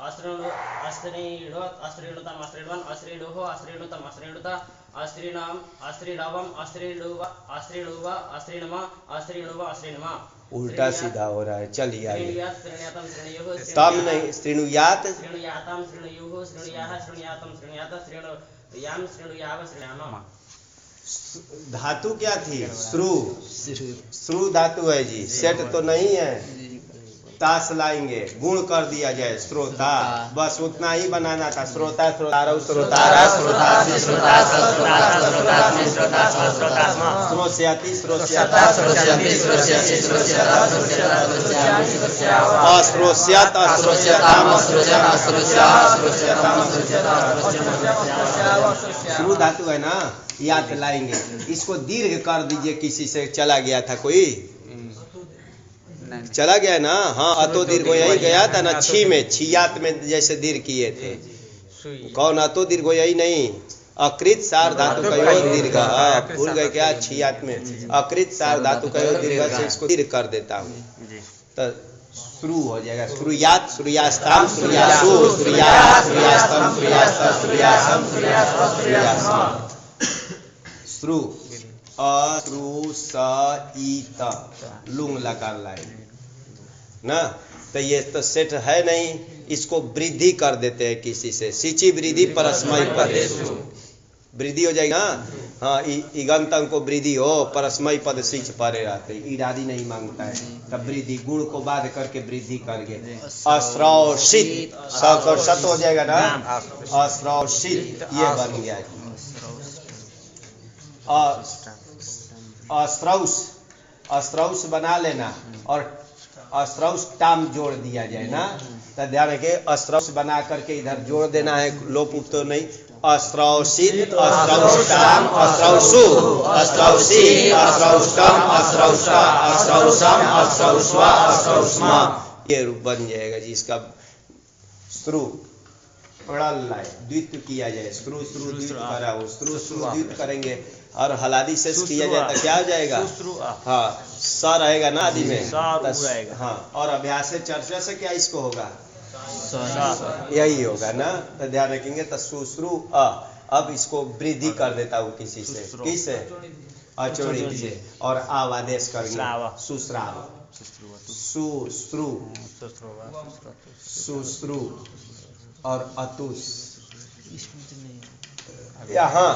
अश्रीणु अश्रीणोत अश्रीणुताम अश्रीणवन् अश्रीणोः अश्रीणुतम अश्रीणुता अश्रीणाम अश्रीणवम अश्रीणुव अश्रीणुव अश्रीणम अश्रीणुव अश्रीणम। उल्टा सीधा हो रहा है। चलिए आगे। श्रेणुयात् श्रेणुयातम श्रेणुयुः तम नहीं, श्रेणुयात श्रेणुयाताम श्रेणुयुः श्रेणुयाः श्रेणुयातम श्रेणुयात श्रेणुयाम श्रेणुयाव श्रेणुयाम। धातु क्या थी? श्रु। श्रु धातु है जी, सेट तो नहीं है। ताश लाएंगे, गुण कर दिया जाए श्रोता, बस उतना ही बनाना था। श्रोता श्रोतारौ श्रोतारा श्रोतास्मि श्रोतास्मि श्रोस्याति श्रोस्याता अश्रोस्यात अश्रोस्याताम श्रु धातु है ना, याद लाएंगे। इसको दीर्घ कर दीजिए। किसी से चला गया था कोई, चला गया ना? हाँ, अतो दीर्घ यही गया था ना, छी में, छियात में जैसे दीर्घ किए थे। कौन? अतो दीर्घ यही नहीं, अकृत सार धातु का दीर्घ। भूल गए क्या? छियात में अकृत सार धातु का दीर्घ से इसको दीर्घ कर देता हूँ तो श्रु हो जाएगा। श्रुयात श्रुयास्ताम श्रुयासु श्रुयात श्रुयास्तम श्रुयास्त श्रुयासम श्रुयासम। श्रु अश्रु स ईत लुंग लकार लाए ना, तो ये तो सेट है नहीं, इसको वृद्धि कर देते हैं किसी से। सिची वृद्धि परस्मय पदेषु वृद्धि हो जाएगी ना। हाँ, इगंतम को वृद्धि हो, परस्मय पद सिच परे रहते, इरादी नहीं मांगता है, तब वृद्धि गुण को बाध करके वृद्धि करके अश्रौषित सत हो जाएगा ना, अश्रौषित ये बन गया। अश्रौष अश्रौष बना लेना और अश्रौष टाम जोड़ दिया जाए ना, तो ध्यान रखिए अश्रौष बना करके इधर जोड़ देना है, लोप तो नहीं। अश्रौषित अश्रौष्टाम अश्रौषु अश्रौषि अश्रौष्टम अश्रौषा अश्रौषम अश्रौष्वा अश्रौष्मा, ये रूप बन जाएगा जी इसका। श्रु प्रल लाए, द्वित किया जाए, श्रु श्रु द्वित करा हो, श्रु श्रु द्वित करेंगे और हलादी से किया जाए तो क्या हो जाएगा? हाँ, स रहेगा ना आदि में। हाँ, और अभ्यास से चर्चा से क्या इसको होगा? यही होगा ना, तो ध्यान रखेंगे। तो सुश्रु अब इसको वृद्धि कर देता हूँ किसी से, किससे? अचोड़ी से, और आवादेश करेंगे सुश्राव सुश्रु सुश्रु और अतुष। यहाँ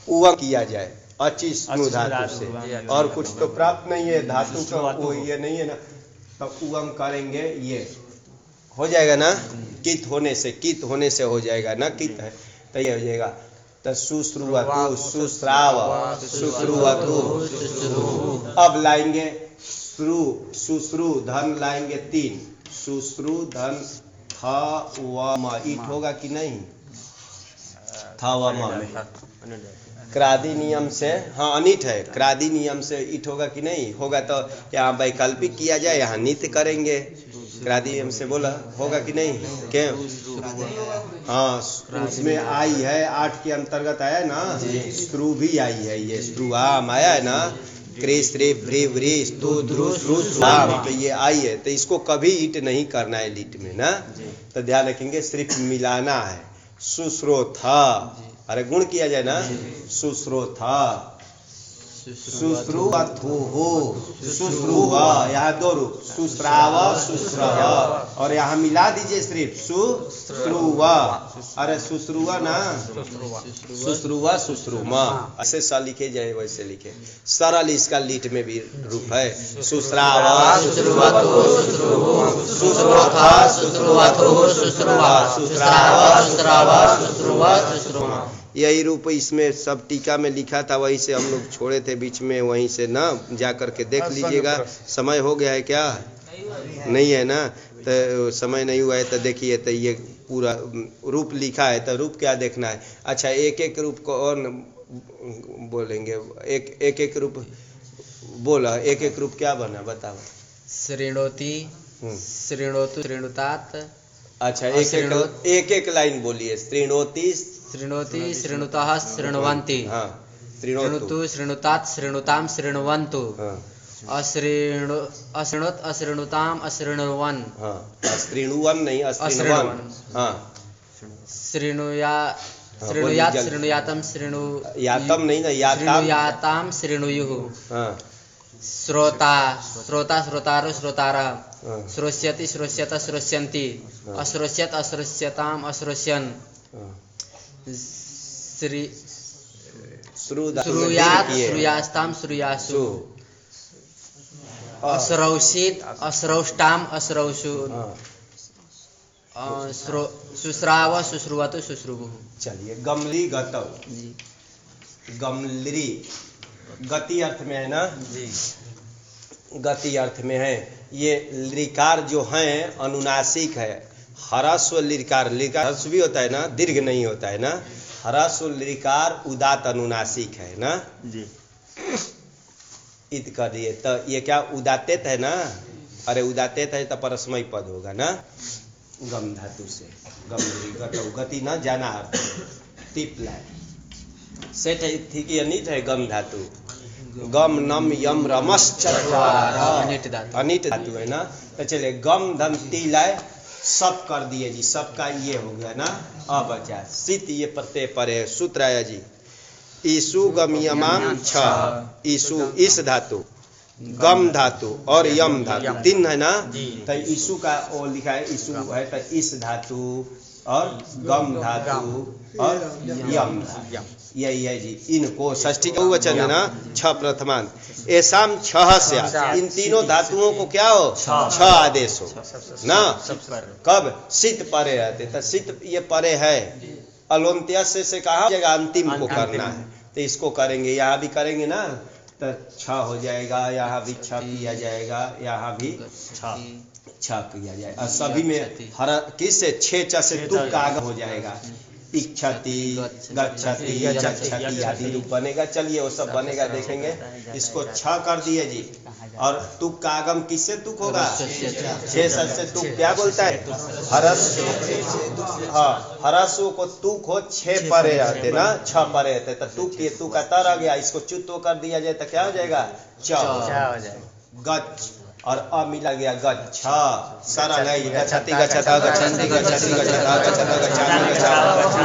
उवम किया जाए अचि स्नु धातु से, और कुछ तो प्राप्त नहीं है धातु का, वो ये नहीं है ना, तब उवम करेंगे, ये हो जाएगा ना। कित होने से हो जाएगा ना, कित है तो ये हो जाएगा। तो सुश्रुवतु सुश्राव सुश्रुवतु। अब लाएंगे श्रु सुश्रु धन लाएंगे 3, सुश्रु धन थ व म, ईट होगा कि नहीं? था व म में क्रादि नियम से, हाँ अनिट है, क्रादि नियम से ईट होगा कि नहीं? होगा तो यहाँ वैकल्पिक किया जाए, यहाँ नित्य करेंगे। क्रादि नियम से बोला होगा कि नहीं? क्यों? हाँ, उसमें आई है, 8 के अंतर्गत आया ना, स्त्रु भी आई है, ये स्त्रुआम आया है ना, क्री स्त्री भ्री व्री स्तु ध्रु श्रु स्वाम, तो ये आई है, तो इसको कभी ईट नहीं करना है लीट में ना, तो ध्यान रखेंगे, सिर्फ मिलाना है। सुश्रोथा, अरे गुण किया जाए ना, सुश्रोथा सुश्रुवथुः सुश्रुवा, यहाँ 2 रूप, सुश्राव सुश्रव, और यहाँ मिला दीजिए सिर्फ सुश्रुवा। अरे सुश्रुवा ना, सुश्रुवा सुश्रुमा, ऐसे सा लिखे जाए वैसे लिखे, सरल इसका लीट में भी रूप है। सुश्राव सुश्रुवतु सुश्रुथा सुश्रुवतु सुश्रुवा सुश्राव सुश्राव सुश्रुवा सुश्रुमा, यही रूप इसमें सब टीका में लिखा था, वहीं से हम लोग छोड़े थे बीच में, वहीं से ना जा करके देख लीजिएगा। समय हो गया है क्या? नहीं है ना, तो समय नहीं हुआ है तो देखिए, तो ये पूरा रूप लिखा है, तो रूप क्या देखना है। अच्छा, एक एक रूप को और बोलेंगे, एक एक रूप बोला, एक एक रूप क्या बना बताओ। श्रेणोति श्रेणोतु श्रेणुतात। अच्छा, एक एक लाइन बोलिए। श्रेणोति श्रेणोति श्रेणुतः श्रेणुवन्ति। हाँ, श्रेणुतु श्रेणुतात श्रेणुताम श्रेणुवन्तु। अश्रेणुत अश्रेणुताम अश्रेणुवन। हाँ, श्रेणुवन नहीं, अश्रेणुवन। हाँ, श्रेणुयात श्रेणुयातम श्रेणु यातम नहीं ना, श्रेणुयाताम श्रेणुयुः। हाँ, श्रोता श्रोता श्रोतारो श्रोतारः हाँ, श्रोष्यति श्रोष्यत श्रोष्यन्ति अश्रोष्यत अश्रोष्यताम अश्रोष्यन् हाँ। श्री श्रुयात श्रूयात् श्रूयास्ताम श्रूयासु अश्रौषित अश्रौष्टाम अश्रौषु शुश्राव शुश्रुवतु शुश्रुवुः। चलिए गमली गतौ, जी गमलरी गति अर्थ में है ना जी, गति अर्थ में है। ये लिकार जो हैं अनुनासिक है। ह्रस्व लिकार, लिकार ह्रस्व भी होता है ना, दीर्घ नहीं होता है ना। ह्रस्व लिकार उदात अनुनासिक है ना जी। इत कर दिए तो ये क्या उदातेत है ना। अरे उदातेत है तो परस्मय पद होगा ना, गम धातु से। गमली गतौ, गति ना जाना अर्थ है। टिप लाए सेठ थी कि अनिट है गम धातु। गम नम यम रमस चत्वारः अनिट धातु है ना। तो चलिए गम धम ती लाए सब कर दिए जी, सबका ये हो गया ना। अब बचा सित, ये प्रत्यय पर है। सूत्र आया जी ईसु गम यमाम छ, ईसु इस धातु, गम धातु और यम धातु तीन है ना। तो ईसु का वो लिखा है, ईसु है तो इस धातु और गम धातु और यम धातु, यही है जी। इनको षष्ठी का वचन है ना, छ प्रथमांत। ऐसाम छह से, इन तीनों धातुओं को क्या हो, छ आदेश हो ना। कब सित परे रहते, तो सित ये परे है। अलोन्त्य से कहा जाएगा अंतिम को करना है, तो इसको करेंगे, यहाँ भी करेंगे ना तो छ हो जाएगा, यहाँ भी छ किया जाएगा, यहाँ भी छ किया जाएगा। और सभी में हर किससे छे च से तुक का आगम हो जाएगा। इच्छति गच्छति गच्छति आदि रूप बनेगा। चलिए वो सब बनेगा, देखेंगे। इसको छ कर दिए जी। और तुक का आगम किससे तुक होगा, छे से तुक क्या बोलता है, हरस्व। हाँ, हरस्व को तुक हो, छे परे रहते ना, छ परे रहते तो तुक, ये तुक का तर आ गया, इसको चुत्व कर दिया जाए तो क्या हो जाएगा, च हो जाएगा। गच्छ और अ मिला गया गच्छ, सरल है। गच्छति गच्छता गच्छन्ति गच्छति गच्छता गच्छता गच्छामि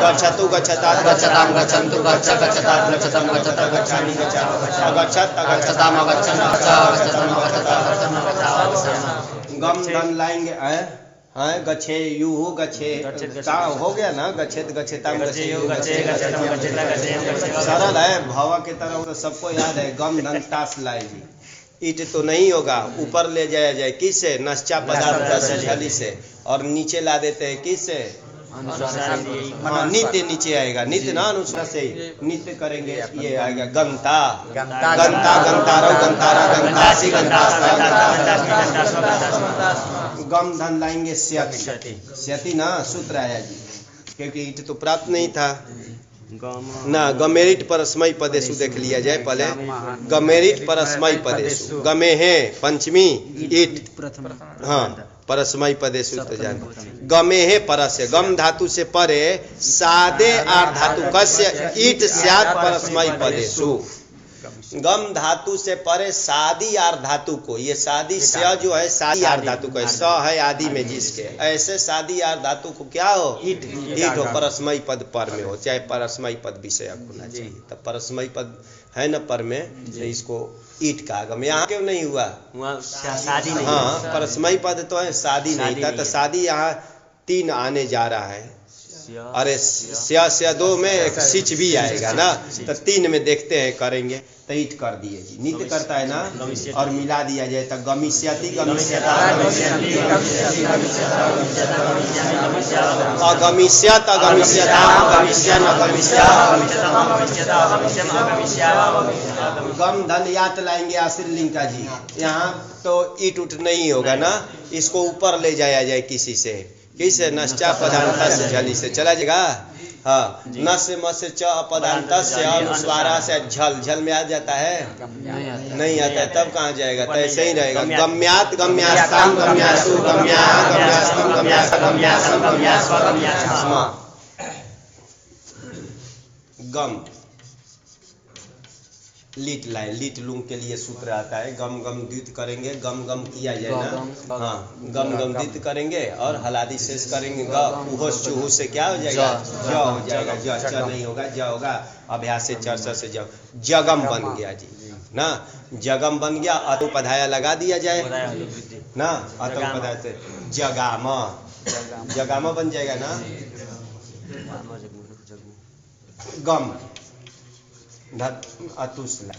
गच्छतु गच्छतात गच्छताम गच्छन्तु गच्छ गच्छतात गच्छतम गच्छता गच्छामि गच्छत गच्छताम गच्छन्तु। गम धन लाएंगे हैं गच्छे यू गच्छे ता हो गया ना, गच्छेत गच्छेताम गच्छे सरल है, भव के तरह तो सबको याद है। गम धन तास लाएगी, ईट तो नहीं होगा, ऊपर ले जाया जाए किससे, नश्चा पदार्थ से झली से, और नीचे ला देते हैं किससे, हाँ नित्य नीचे आएगा, नित्य ना अनुसार से नित्य करेंगे, ये आएगा गंता गंता गंतारो गंतारा गंतासी गंतास्ता। गम धन लाएंगे स्यति, स्यति ना सूत्र आया जी, क्योंकि ईट तो प्राप्त नहीं था ना। गमेरिट परस्मय पदेशु देख लिया जाए पहले। गमेरिट परस्मय पदेशु, गमे है पंचमी ईट, हाँ परस्मय पदेशु तो जान। गमे है परस्य, गम धातु से परे सादे आर धातु कस्य ईट स्यात् परस्मय पदेशु। गम धातु से परे सादी आर धातु को, ये सादी स जो है सादी आर धातु को है, स है आदि में जिसके, ऐसे सादी आर धातु को क्या हो, ईट हो, परस्मय पद पर में हो, चाहे परस्मय पद विषय होना चाहिए। तब परस्मय पद है न पर में, तो इसको ईट का आगम। यहाँ क्यों नहीं हुआ, शादी नहीं। हाँ परस्मय पद तो है, शादी नहीं था, तो शादी यहाँ तीन आने जा रहा है। अरे स्या दो में एक सिच भी आएगा ना, तो तीन में देखते हैं करेंगे। तो ईट कर दिए जी, नित्य करता है ना, और मिला दिया जाए तो गमिष्यति गमिष्यता अगमिष्यत अगमिष्यता अगमिष्यन गम धन यात लाएंगे आश्रित लिंग का जी। यहाँ तो ईट उठ नहीं होगा ना, इसको ऊपर ले जाया जाए किसी से, किसे नश्चा पदार्थ से झली से चला जाएगा। हाँ, न से म से च अपदार्थ से अनुस्वारा से झल, झल में आ जाता है, नहीं आता है, तब कहाँ जाएगा, तो ऐसे ही रहेगा। गम्यात गम्यास्ताम गम्यासु गम्या गम्यास्तम गम्यास गम्यासम गम्यास्व गम्यास्म। गम लीट लाए, लीट लुंग के लिए सूत्र आता है। गम गम द्वित करेंगे, गम गम किया जाए ना, हाँ गम गम द्वित करेंगे और हलादी शेष करेंगे। ग चूहू से क्या हो जाएगा, ज हो जाएगा, ज च नहीं होगा, ज होगा। अभ्यास से चर्चा से जगम बन गया जी ना, जगम बन गया। अतुपधाया लगा दिया जाए ना, अतुपधाया से जगाम, जगाम बन जाएगा ना। गम अतुसला,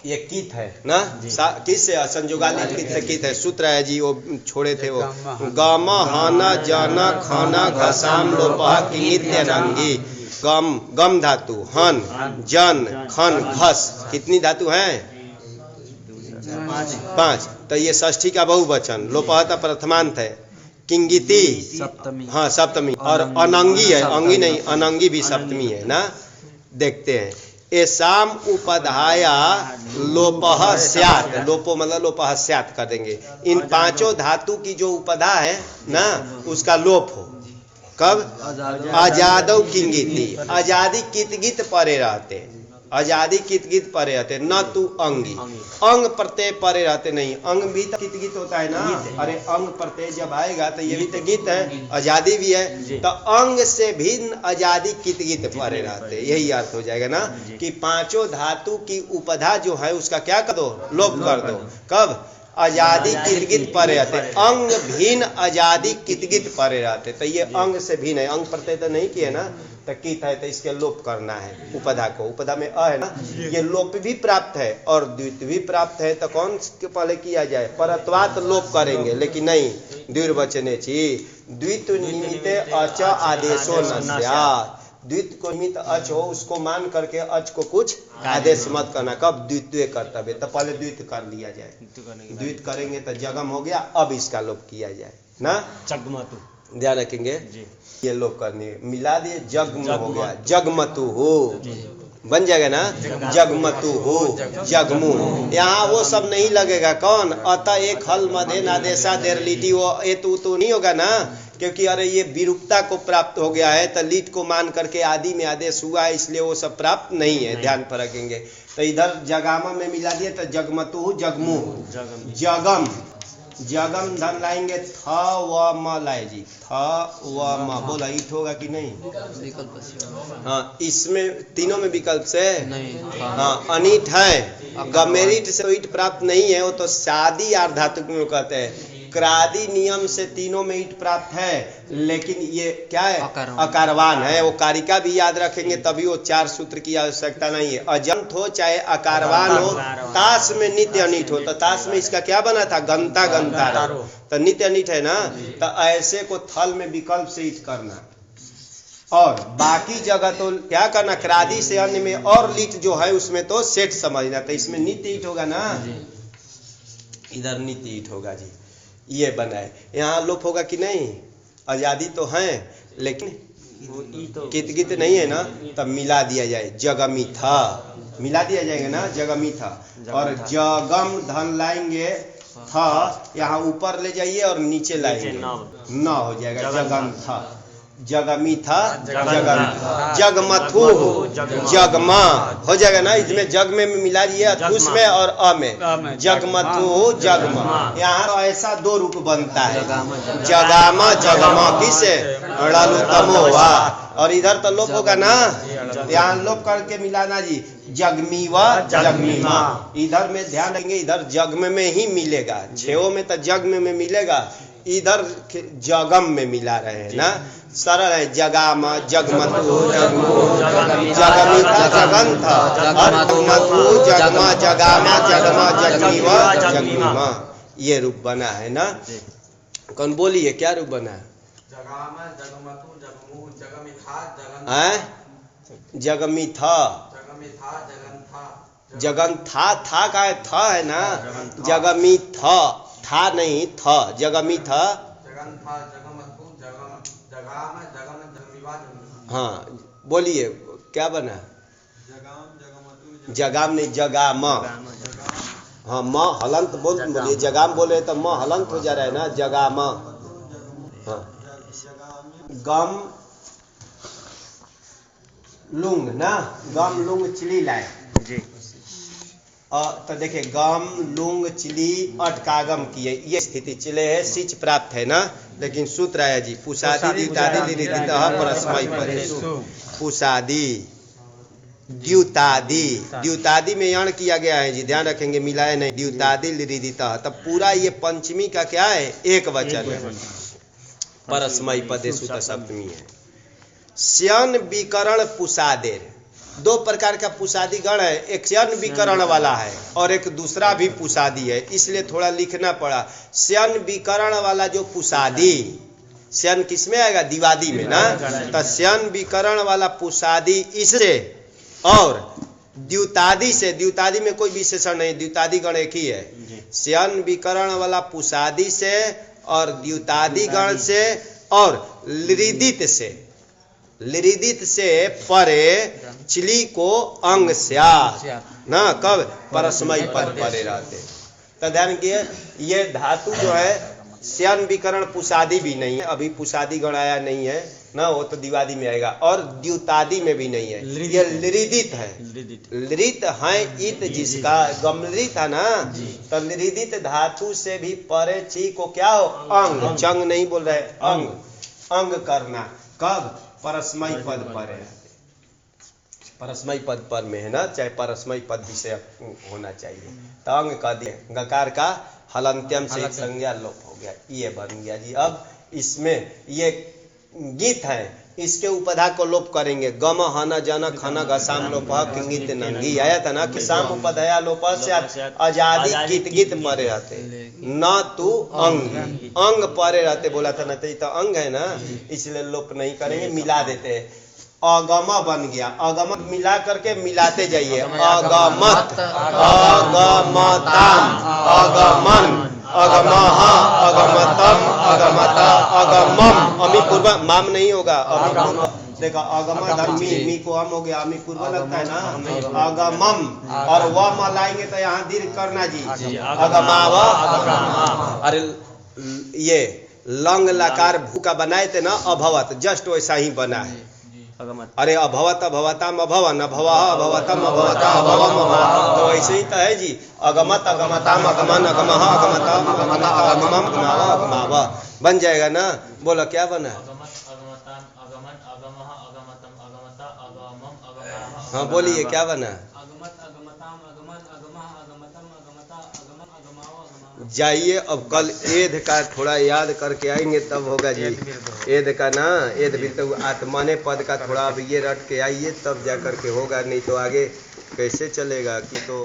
ये कित है ना, किस से संजोगाली कित से कित है, सूत्र है जी, वो छोड़े थे वो। गम हाना जाना खाना घसाम लोपा किनित्य रंगी। गम गम धातु, हन जन खन घस, कितनी धातु हैं, 5। तो ये षष्ठी का बहुवचन, लोपहता प्रथमांत है। किंगिति सप्तमी, हाँ सप्तमी, और अनंगी है, अंगी नहीं अनंगी भी सप्तमी है ना। देखते हैं, एसाम उपधाया लोपह स्यात्, लोपो मतलब लोपह स्यात् कर देंगे। इन पांचों धातु की जो उपधा है ना, उसका लोप हो। कब, आजादव किंगिति, आजादी कितगित परे रहते, आजादी कितगित परे रहते, न तू अंगी, अंग प्रत्यय परे रहते नहीं। अंग भी तो कितगित होता है ना, अरे अंग प्रत्यय जब आएगा तो ये भी तो गीत है, आजादी भी है, तो अंग से भिन्न आजादी कितगित परे रहते, यही अर्थ हो जाएगा ना कि पांचों धातु की उपधा जो है उसका क्या कर दो, लोप कर दो। कब, आजादी कितगित परे रहते, अंग भिन्न आजादी कितगित परे रहते। तो ये अंग से भिन्न है, अंग प्रत्यय तो नहीं किए ना, तो कित है तो इसके लोप करना है उपधा को। उपधा में अ है ना, ये लोप भी प्राप्त है और द्वित भी प्राप्त है। तो कौन के पहले किया जाए, परत्वात लोप करेंगे, लेकिन नहीं, द्विर्वचने ची द्वित निमित्ते अच आदेशो न स्यात्। द्वित को निमित्त अच हो उसको मान करके अच को कुछ आदेश मत करना। कब, द्वित्व कर्तव्य, तो पहले द्वित कर लिया जाए, द्वित करेंगे तो जगम हो गया, अब इसका लोप किया जाए ना, जगमतु, ध्यान रखेंगे ये लोप करने। मिला दिए, जगम हो गया, जगमतु हो बन जाएगा ना, जगमतु हो, जगमु। यहाँ वो सब नहीं लगेगा, कौन, अतः एक हल मधे नादेशा देर लिटी, वो ए तो नहीं होगा ना, क्योंकि अरे ये विरूपता को प्राप्त हो गया है, तो लीट को मान करके आदि में आदेश हुआ है, इसलिए वो सब प्राप्त नहीं है, ध्यान पर रखेंगे। तो इधर जगामा में मिला दिए तो जगमतु जगमु, जगम, जगम धन लाएंगे, थ व म लाए जी, थ व म, बोला ईट होगा कि नहीं, विकल्प से हाँ इसमें तीनों में विकल्प से नहीं, हाँ अनिट है, गमेरिट से ईट प्राप्त नहीं है, वो तो शादी आर्धातुक में कहते हैं। क्रादि नियम से तीनों में ईट प्राप्त है, लेकिन ये क्या है, अकारवान है। वो कारिका भी याद रखेंगे तभी वो 4 सूत्र की आवश्यकता नहीं है। अजंत हो चाहे अकारवान हो, ताश में नित्य अनिट हो, तो ताश में इसका क्या बना था, गंता गंता, तो नित्य अनिट है ना, तो ऐसे को थल में विकल्प से ईट करना। और बाकी जगह तो क्या करना, क्रादि से अन्य में और लीट जो है उसमें तो सेठ समझना, तो इसमें नित्य ईट होगा ना, इधर नित्य ईट होगा जी, ये बनाए। यहाँ लोप होगा कि नहीं, आजादी तो है लेकिन कितगित नहीं है ना, तब मिला दिया जाए, जगमिथा, मिला दिया जाएगा ना, जगमिथा। और जगम धन लाएंगे, था यहाँ ऊपर ले जाइए और नीचे लाएंगे, न हो जाएगा, जगम था, जगमिथा, जगम, जगमथु, जगमा हो जाएगा ना, इसमें जग में मिला दिए अथुस में और अ में, जगमथु जगमा। यहाँ तो ऐसा 2 रूप बनता है, जगामा जगमा, किसे, वा, और इधर तो लोप होगा ना, यहाँ लोप करके मिलाना जी, जगमीवा जगमीमा। इधर में ध्यान रखेंगे, इधर जगम में ही मिलेगा, 6 में तो जगम में मिलेगा, इधर जगम में मिला रहे हैं ना, सरल है, जगामा जगमतु जगमु, जगमिथा जगंथा, जगमतु जगमा जगामा जगमा जगमीवा जगमीमा, ये रूप बना है ना। कौन बोलिए क्या रूप बना है, जगामा जगमतु जगमु जगमिथा जगंथा, जगमिथा, जगमिथा जगंथा, जगंथा, था का है, था है ना, जगमिथा, था नहीं, था, जगमिथा, जगंथा जगमतु जगम जगामा जगम जगमिवा जगमिथा। हाँ बोलिए क्या बना, जगाम नहीं, जगाम, हाँ म हलंत बोलिए, जगाम बोले तो म हलंत हो जा रहा है ना, जगाम। हाँ गम लुंग ना, गम लुंग चिली लाए। जी तो देखिए गम लुंग चिली अटकागम किए, ये स्थिति चिले है, सिच प्राप्त है ना, लेकिन सूत्र आया जी पुषादी द्युतादि लिरिदितः परस्मै परेषु। पुषादी द्युतादि, द्युतादि में यण किया गया है जी, ध्यान रखेंगे, मिलाए नहीं, द्युतादि लिरिदितः, तब पूरा ये पंचमी का क्या है, एक वचन है, परस्मै पदेषु तो सप्तमी है। श्यन विकरण पुषादेर, दो प्रकार का पुषादी गण है, एक श्यन विकरण वाला है और एक दूसरा भी पुषादी है, इसलिए थोड़ा लिखना पड़ा। श्यन विकरण वाला जो पुषादी, श्यन किसमें आएगा, दिवादी में ना, तो श्यन विकरण वाला पुषादी इससे और द्युतादि से, द्युतादि में कोई विशेषण नहीं, द्युतादि गण एक ही है, श्यन विकरण वाला पुषादी से और द्युतादि गण से और लिरिदित से, लिरिदित से परे चिली को अंग स्यात् ना, कब, परस्मै पद परे रहते। तो ध्यान किए, ये धातु जो है श्यन विकरण पुषादी भी नहीं है, अभी पुषादी गण आया नहीं है ना, वो तो दिवादी में आएगा, और द्युतादि में भी नहीं है, ये लिरिदित है, लिरित है इत जिसका गमलित है ना, तो लिरिदित धातु से भी परे ची को क्या हो, अंग, चंग नहीं बोल रहे, अंग, अंग करना, कब, परस्मै पद पर है, परस्मै पद पर में है ना, चाहे परस्मै पद विषय होना चाहिए, तो अंग का दिए, गकार का हलंत्यम से एक संज्ञा लोप हो गया, ये बन गया जी। अब इसमें ये गीत है, इसके उपधा को लोप करेंगे, गम हन जन खन घसाम लोप किंगित नंगी, आया था ना कि साम उपधया लोप से आजादी गीत गीत परे रहते, न तू अंग, अंग परे रहते बोला था ना, तो अंग है ना, इसलिए लोप नहीं करेंगे, मिला देते हैं, अगम बन गया, अगम मिला करके मिलाते जाइए, अगमत, अगमताम, अगमन, अगमः, अगमतम, अगमता, अगमम, अमी पूर्व, माम नहीं होगा, अमी पूर्व, देखा अगम धर्मी, मी को हम हो गया, अमी पूर्व लगता है ना, अगमम, और वह म लाएंगे तो यहाँ दीर्घ करना जी, अगमाव, अरे ये लंग लकार भू का बनाए थे ना, अभवत, जस्ट वैसा ही बना है, अरे अभवत अभवताम अभवन, अभवः अभवतम अभवता अभवम अभवत, तो ऐसे ही तो है जी, अगमत अगमताम अगमन, अगमः अगमताम अगमता अगमम अगमाव अगमाव, बन जाएगा ना, बोलो क्या बना, हाँ बोलिए क्या बना, जाइए अब कल एध का थोड़ा याद करके आएंगे तब होगा जी, एध का ना, एध भी तो आत्मने पद का थोड़ा अब ये रट के आइए तब जा करके होगा, नहीं तो आगे कैसे चलेगा कि तो